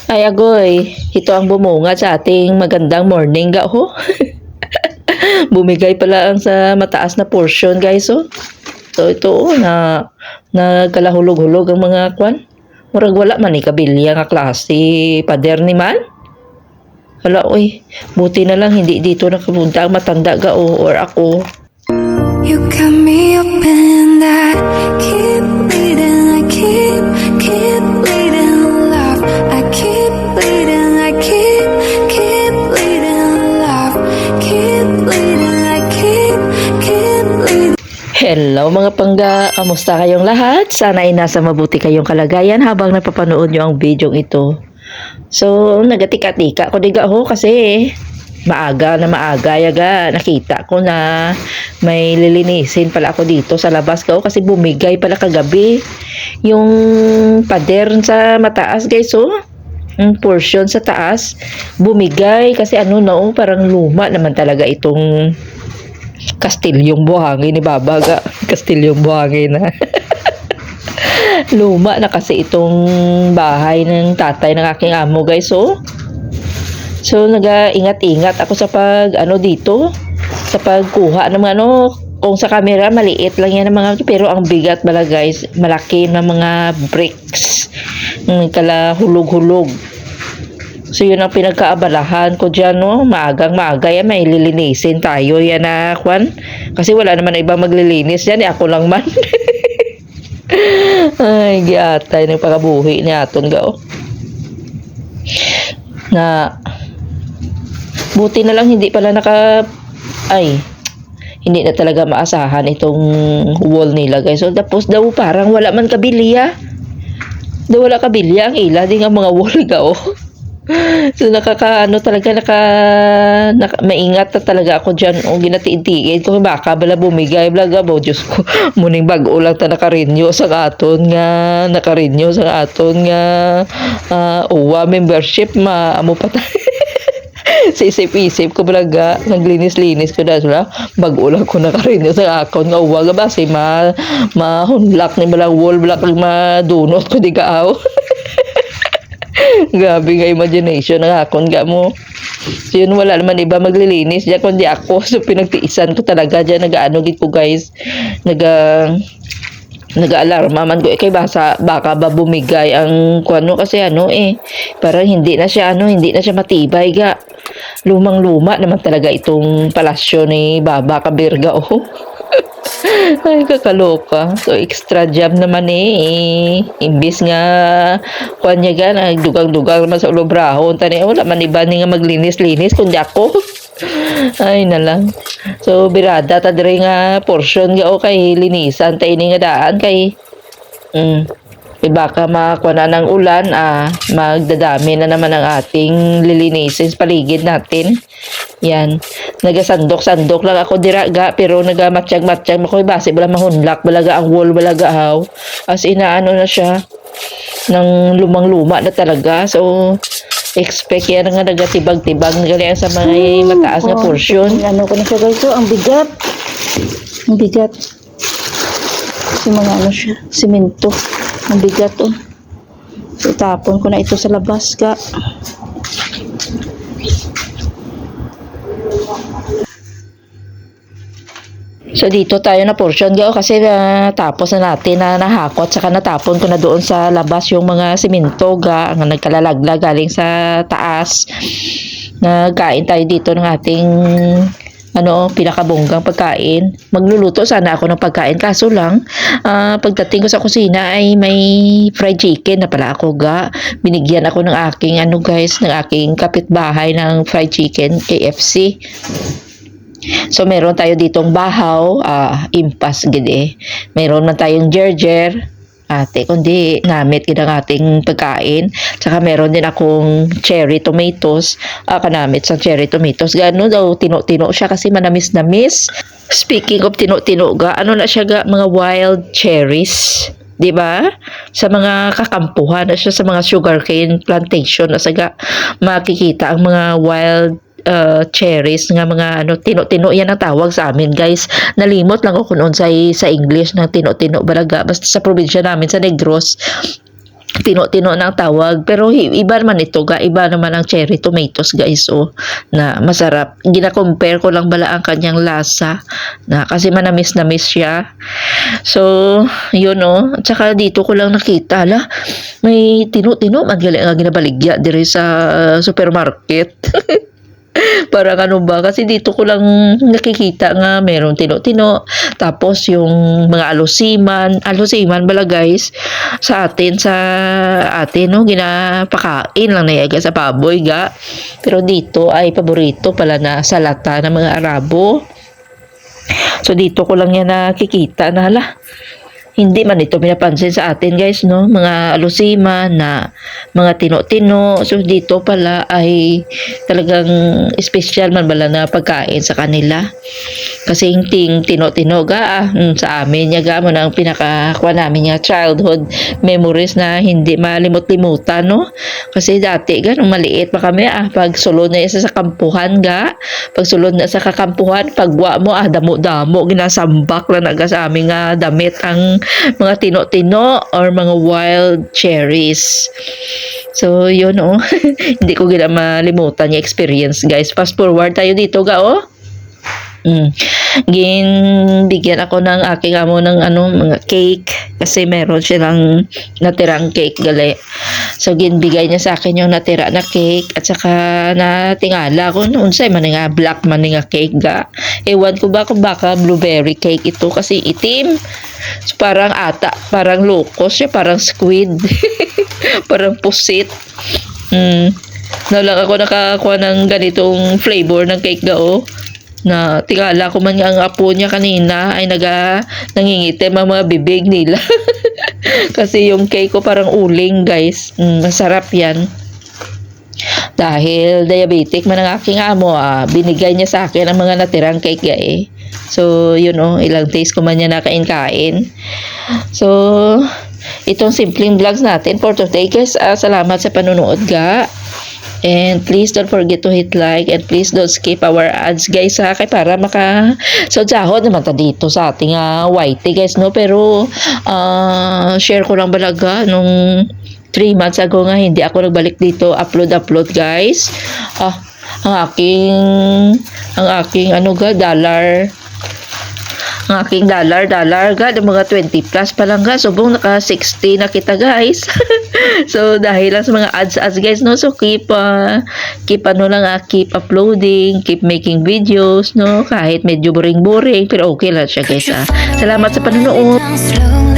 Ay agoy, ito ang bumunga sa ating magandang morning ga ho. Bumigay pala ang sa mataas na portion guys oh. So ito oh, nagkalahulog-hulog ang mga kwan. Murag wala man ni kabilya nga klase pader ni man. Wala oy, buti na lang hindi dito nakapunta ang matanda ga oh, or ako. You got me up in that. Keep bleeding, I keep bleeding, love. I keep bleeding, I keep bleeding, love. Keep bleeding, I keep bleeding. Hello mga pangga, kamusta kayong lahat? Sana ay nasa mabuti kayong kalagayan habang napapanood nyo ang video ito. So, nagatika-tika ko diga ho kasi maaga yaga nakita ko na may lilinisin pala ako dito sa labas ko kasi bumigay pala kagabi yung pader sa mataas guys oh. Yung portion sa taas bumigay kasi ano na oh, parang luma naman talaga itong Kastilyong buhangin ni Babaga. Kastilyong buhangin na. Luma na kasi itong bahay ng tatay ng aking amo guys oh. So nag-ingat-ingat ako sa dito sa pagkuha ng mga kung sa camera maliit lang yan ng mga pero ang bigat bala guys, malaki na mga bricks. Kala hulog-hulog. So yun ang pinagkaabalahan ko dyan no, maagang-maaga yan, may lilinisin tayo yan na kwan. Kasi wala naman na ibang maglilinis yan, ako lang man. Ay, giatay ng pakabuhi ni aton gao. Na buti na lang hindi pala hindi na talaga maasahan itong wall nila guys. So tapos daw parang wala man kabilya. Daw wala kabilya ang ila din ang mga wall gao. So maingat na talaga ako dyan o ginatiid-tiid ko baka bala bumigay blaga bo Diyos ko muning bag-o lang ta nakarinyo sa aton nga uwa membership maamo pa tayo. Sisip-isip ko blaga naglinis-linis ko dahil bag-o lang ko nakarinyo sa account nga uwa ba si mahunlak ni balang wall black madunot ko di kaaw. Grabe nga imagination ng akon ga mo. So yun wala naman iba maglilinis diyan kundi ako. So pinagtiisan ko talaga diyan nagaano gid ko guys. Nag-alarma man ko kay baka ba bumigay ang kuno kasi parang hindi na siya matibay ga. Lumang-luma naman talaga itong palasyo ni Baba Kabirga oh. Ay, kakaloka. So, extra job naman imbis nga, kanya ga, nagdugang-dugang naman sa ulobrahon. Tani, wala man iba nga maglinis-linis, kundi ako. Ay, nalang. So, birada, tadre nga portion ga o kay linisan, tayo nga daan kay, baka makuha ng ulan, magdadami na naman ang ating lilinisin sa paligid natin. Yan. Nagasandok-sandok lang ako diraga pero nagamatsyag-matsyag ako base wala mahunlak balaga ang wall balaga haw. As inaano na siya ng lumang-luma na talaga. So expect yan nga nagatibag-tibag na sa mga mataas na portion. Ano ko na siya guys, ang bigat. Ang bigat. Kasi mga siya, simento. Ang bigat oh. So, tapon ko na ito sa labas ka. So dito tayo na portion gao kasi tapos na natin na nahakot saka natapon ko na doon sa labas yung mga simento ga ang nagkalalaglag galing sa taas. Nagkain tayo dito ng ating pinakabonggang pagkain. Magluluto sana ako ng pagkain kaso lang pagdating ko sa kusina ay may fried chicken na pala ako ga. Binigyan ako ng aking ng aking kapitbahay ng fried chicken KFC. So meron tayo ditong bahaw, impas gid Meron man tayong jerjer, ate kundi namit gid ang ating pagkain. Tsaka meron din akong cherry tomatoes, kanamit sa cherry tomatoes. Gano daw tino-tino siya kasi manamis-namis. Speaking of tino-tino ga, na siya ga mga wild cherries. 'Di ba? Sa mga kakampuhan na siya sa mga sugarcane plantation na saga makikita ang mga wild cherries nga mga tino-tino yan ang tawag sa amin guys. Nalimot lang ako noon sa English na tino-tino balaga basta sa probinsya namin sa Negros tino-tino ng tawag, pero iba naman ito ga, iba naman ang cherry tomatoes guys, oh, na masarap. Gina-compare ko lang bala ang kanyang lasa na kasi manamis-namis siya. So yun, oh, at saka dito ko lang nakita, ala, may tino-tino magaling nga ginabaligya dire sa supermarket. Parang ano ba, kasi dito ko lang nakikita nga meron tino-tino, tapos yung mga alusiman bala guys, sa atin no, ginapakain lang na yaga sa baboy ga, pero dito ay paborito pala na sa lata ng mga Arabo. So dito ko lang yan nakikita na hala, hindi man ito pinapansin sa atin guys, no, mga alusiman na mga tino-tino. So dito pala ay talagang special man bala na pagkain sa kanila, kasi yung tino-tino ga, sa amin yaga mo na ang pinakakuha namin nga childhood memories na hindi malimot-limutan, no, kasi dati ga nung maliit pa kami, pag sulod na isa sa kampuhan ga, pag sulod na sa kakampuhan, pagwa mo damo-damo ginasambak lang naga sa aming damit ang mga tino-tino or mga wild cherries. So yun, oh. Hindi ko gina malimutan yung experience guys. Fast forward tayo dito ga, oh. Bigyan ako ng aking amo ng mga cake, kasi meron silang natirang cake gali. So ginbigay niya sa akin yung natira na cake, at saka natingala ko unsay man nga black man nga cake ga. Ewan ko ba kung baka blueberry cake ito kasi itim. So parang locos siya, parang squid. Parang pusit. Nalang ako nakakuha ng ganitong flavor ng cake ga, oh, na tingala ko man nga ang apo niya kanina ay nangingitim ang mga bibig nila. Kasi yung cake ko parang uling guys. Masarap yan. Dahil diabetic man ang aking amo, binigay niya sa akin ang mga natirang cake ga eh. So yun, oh, ilang taste ko man niya nakain-kain. So itong simpleng vlogs natin for today guys. Salamat sa panonood ga. And please don't forget to hit like, and please don't skip our ads guys, kay para sahod naman ta dito sa ating YT guys, no. Pero share ko lang balaga nung 3 months ago nga hindi ako nagbalik dito upload guys. Ang aking dollar, ang aking dollar ga, mga 20 plus pa lang ga, subong naka 60 na kita guys. So dahil lang sa mga ads guys, no. So keep uploading, keep making videos, no, kahit medyo boring pero okay lang siya guys. Salamat sa panonood. Down slowly.